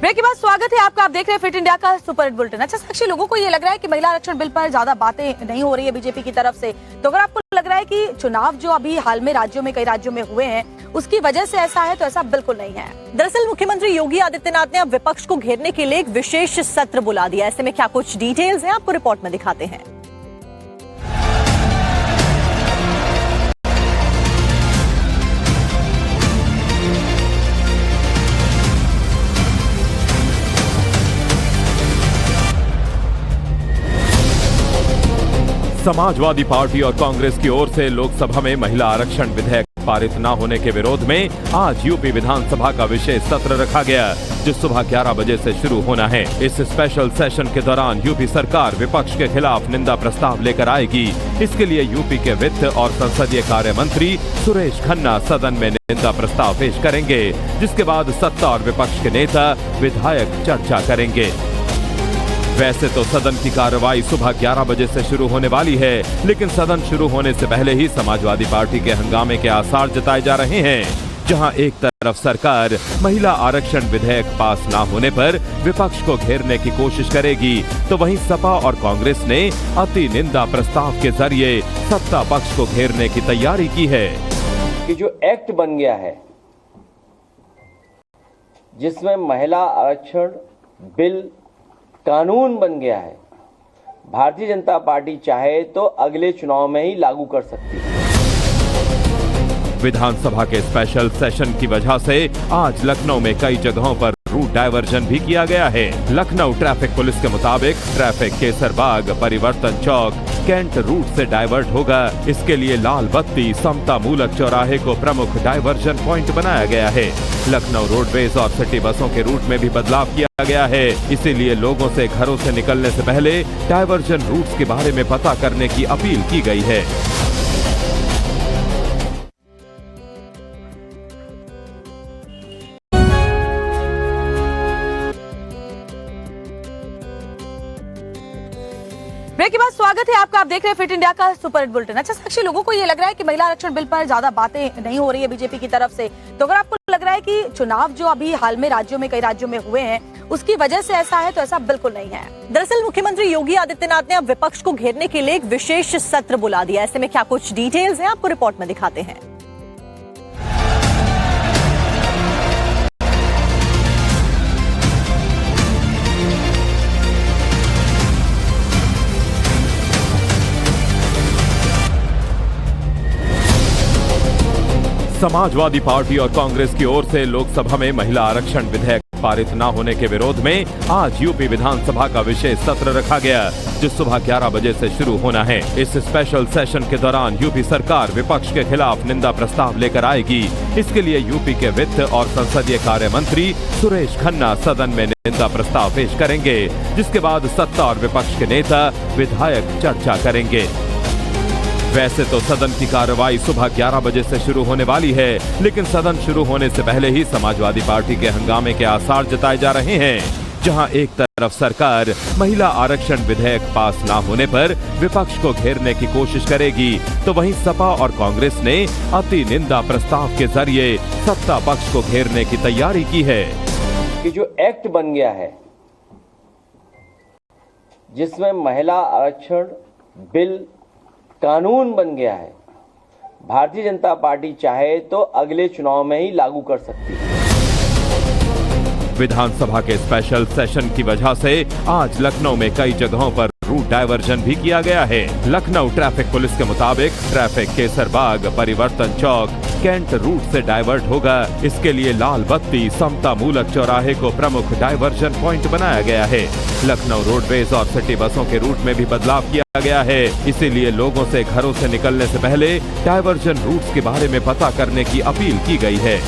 Break के बाद स्वागत है आपका। आप देख रहे हैं फिट इंडिया का सुपर हिट बुलेटिन। अच्छा साक्षी, लोगों को ये लग रहा है कि महिला आरक्षण बिल पर ज्यादा बातें नहीं हो रही है बीजेपी की तरफ से, तो अगर आपको लग रहा है कि चुनाव जो अभी हाल में कई राज्यों में हुए हैं उसकी वजह से ऐसा है, तो ऐसा बिल्कुल नहीं है। दरअसल मुख्यमंत्री योगी आदित्यनाथ ने अब विपक्ष को घेरने के लिए एक विशेष सत्र बुला दिया। ऐसे में क्या कुछ डिटेल्स हैं आपको रिपोर्ट में दिखाते हैं। समाजवादी पार्टी और कांग्रेस की ओर से लोकसभा में महिला आरक्षण विधेयक पारित न होने के विरोध में आज यूपी विधानसभा का विशेष सत्र रखा गया, जो सुबह 11 बजे से शुरू होना है। इस स्पेशल सेशन के दौरान यूपी सरकार विपक्ष के खिलाफ निंदा प्रस्ताव लेकर आएगी। इसके लिए यूपी के वित्त और संसदीय कार्य मंत्री सुरेश खन्ना सदन में निंदा प्रस्ताव पेश करेंगे, जिसके बाद सत्ता और विपक्ष के नेता विधायक चर्चा करेंगे। वैसे तो सदन की कार्रवाई सुबह 11 बजे से शुरू होने वाली है, लेकिन सदन शुरू होने से पहले ही समाजवादी पार्टी के हंगामे के आसार जताए जा रहे हैं। जहां एक तरफ सरकार महिला आरक्षण विधेयक पास ना होने पर विपक्ष को घेरने की कोशिश करेगी, तो वहीं सपा और कांग्रेस ने अति निंदा प्रस्ताव के जरिए सत्ता पक्ष को घेरने की तैयारी की है। कि जो एक्ट बन गया है जिसमें महिला आरक्षण बिल कानून बन गया है, भारतीय जनता पार्टी चाहे तो अगले चुनाव में ही लागू कर सकती है। विधानसभा के स्पेशल सेशन की वजह से आज लखनऊ में कई जगहों पर रूट डायवर्जन भी किया गया है। लखनऊ ट्रैफिक पुलिस के मुताबिक ट्रैफिक केसरबाग, परिवर्तन चौक, कैंट रूट से डाइवर्ट होगा। इसके लिए लाल बत्ती, समता मूलक चौराहे को प्रमुख डायवर्जन पॉइंट बनाया गया है। लखनऊ रोडवेज और सिटी बसों के रूट में भी बदलाव किया गया है। इसीलिए लोगों से घरों से निकलने से पहले डायवर्जन रूट्स के बारे में पता करने की अपील की गई है। ब्रेक के बाद स्वागत है आपका। आप देख रहे हैं फिट इंडिया का सुपर हिट बुलेटिन। अच्छा साक्षी, लोगों को ये लग रहा है कि महिला आरक्षण बिल पर ज्यादा बातें नहीं हो रही है बीजेपी की तरफ से, तो अगर आपको लग रहा है कि चुनाव जो अभी हाल में कई राज्यों में हुए हैं उसकी वजह से ऐसा है, तो ऐसा बिल्कुल नहीं है। दरअसल मुख्यमंत्री योगी आदित्यनाथ ने अब विपक्ष को घेरने के लिए एक विशेष सत्र बुला दिया। ऐसे में क्या कुछ डिटेल्स हैं आपको रिपोर्ट में दिखाते हैं। समाजवादी पार्टी और कांग्रेस की ओर से लोकसभा में महिला आरक्षण विधेयक पारित न होने के विरोध में आज यूपी विधानसभा का विशेष सत्र रखा गया, जो सुबह 11 बजे से शुरू होना है। इस स्पेशल सेशन के दौरान यूपी सरकार विपक्ष के खिलाफ निंदा प्रस्ताव लेकर आएगी। इसके लिए यूपी के वित्त और संसदीय कार्य मंत्री सुरेश खन्ना सदन में निंदा प्रस्ताव पेश करेंगे, जिसके बाद सत्ता और विपक्ष के नेता विधायक चर्चा करेंगे। वैसे तो सदन की कार्रवाई सुबह 11 बजे से शुरू होने वाली है, लेकिन सदन शुरू होने से पहले ही समाजवादी पार्टी के हंगामे के आसार जताए जा रहे हैं। जहां एक तरफ सरकार महिला आरक्षण विधेयक पास ना होने पर विपक्ष को घेरने की कोशिश करेगी, तो वहीं सपा और कांग्रेस ने अति निंदा प्रस्ताव के जरिए सत्ता पक्ष को घेरने की तैयारी की है। कि जो एक्ट बन गया है जिसमें महिला आरक्षण बिल कानून बन गया है, भारतीय जनता पार्टी चाहे तो अगले चुनाव में ही लागू कर सकती है। विधानसभा के स्पेशल सेशन की वजह से आज लखनऊ में कई जगहों पर रूट डायवर्जन भी किया गया है। लखनऊ ट्रैफिक पुलिस के मुताबिक ट्रैफिक केसरबाग, परिवर्तन चौक, कैंट रूट से डाइवर्ट होगा। इसके लिए लाल बत्ती, समता मूलक चौराहे को प्रमुख डायवर्जन पॉइंट बनाया गया है। लखनऊ रोडवेज और सिटी बसों के रूट में भी बदलाव किया गया है। इसीलिए लोगों से घरों से निकलने से पहले डायवर्जन रूट्स के बारे में पता करने की अपील की गई है।